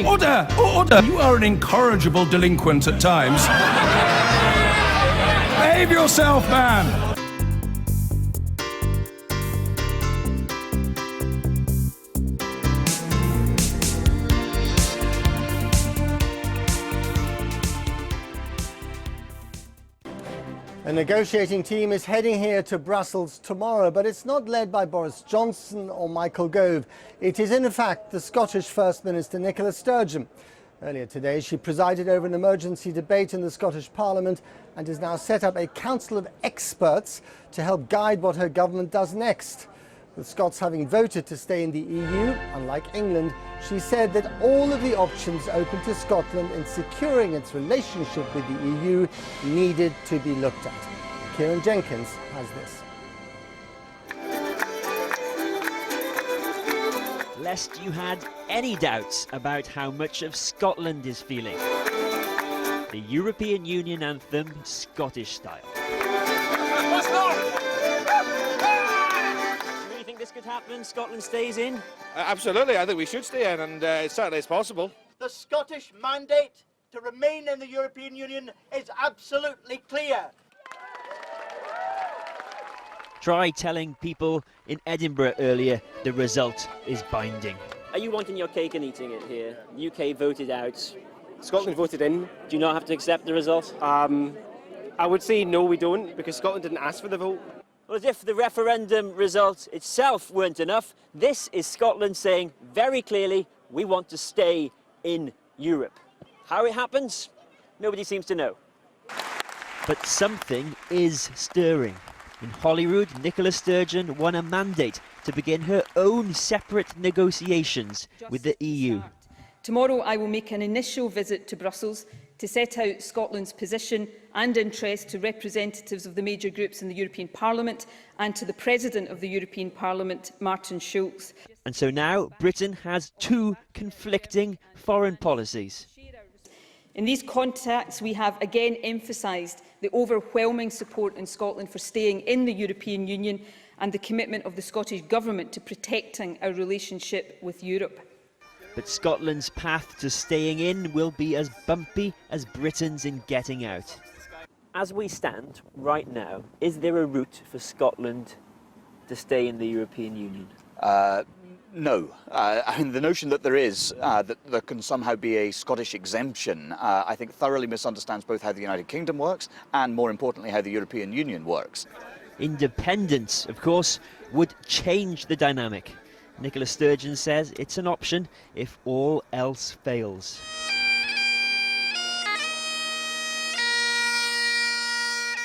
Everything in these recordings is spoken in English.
Order! Order! You are an incorrigible delinquent at times. Behave yourself, man! A negotiating team is heading here to Brussels tomorrow, but it's not led by Boris Johnson or Michael Gove. It is, in fact, the Scottish First Minister, Nicola Sturgeon. Earlier today, she presided over an emergency debate in the Scottish Parliament and has now set up a council of experts to help guide what her government does next. With Scots having voted to stay in the EU, unlike England, she said that all of the options open to Scotland in securing its relationship with the EU needed to be looked at. Kieran Jenkins has this. Lest you had any doubts about how much of Scotland is feeling. The European Union anthem, Scottish style. This could happen, Scotland stays in? Absolutely, I think we should stay in, and it certainly is possible. The Scottish mandate to remain in the European Union is absolutely clear. Try telling people in Edinburgh earlier the result is binding. Are you wanting your cake and eating it here? The UK voted out. Scotland voted in. Do you not have to accept the result? I would say no, we don't, because Scotland didn't ask for the vote. Well, as if the referendum result itself weren't enough, this is Scotland saying very clearly, we want to stay in Europe. How it happens, nobody seems to know. But something is stirring. In Holyrood, Nicola Sturgeon won a mandate to begin her own separate negotiations with the EU. Tomorrow I will make an initial visit to Brussels to set out Scotland's position and interest to representatives of the major groups in the European Parliament and to the President of the European Parliament, Martin Schulz. And so now Britain has two conflicting foreign policies. In these contacts, we have again emphasised the overwhelming support in Scotland for staying in the European Union and the commitment of the Scottish Government to protecting our relationship with Europe. But Scotland's path to staying in will be as bumpy as Britain's in getting out. As we stand right now, is there a route for Scotland to stay in the European Union? No. I mean, the notion that there is, that there can somehow be a Scottish exemption, I think thoroughly misunderstands both how the United Kingdom works and, more importantly, how the European Union works. Independence, of course, would change the dynamic. Nicola Sturgeon says it's an option if all else fails.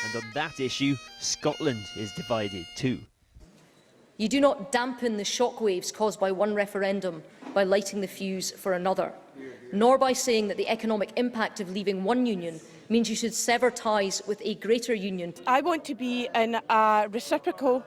And on that issue, Scotland is divided too. You do not dampen the shockwaves caused by one referendum by lighting the fuse for another, nor by saying that the economic impact of leaving one union means you should sever ties with a greater union. I want to be in a reciprocal,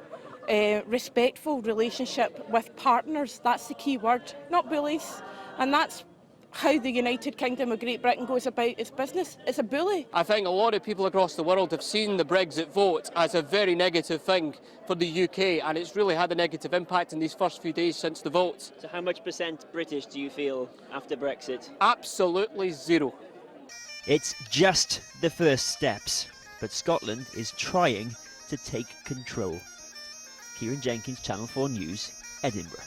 respectful relationship with partners. That's the key word, not bullies. And that's how the United Kingdom of Great Britain goes about its business. It's a bully. I think a lot of people across the world have seen the Brexit vote as a very negative thing for the UK, and it's really had a negative impact in these first few days since the vote. So how much percent British do you feel after Brexit? Absolutely zero. It's just the first steps, but Scotland is trying to take control. Kieran Jenkins, Channel 4 News, Edinburgh.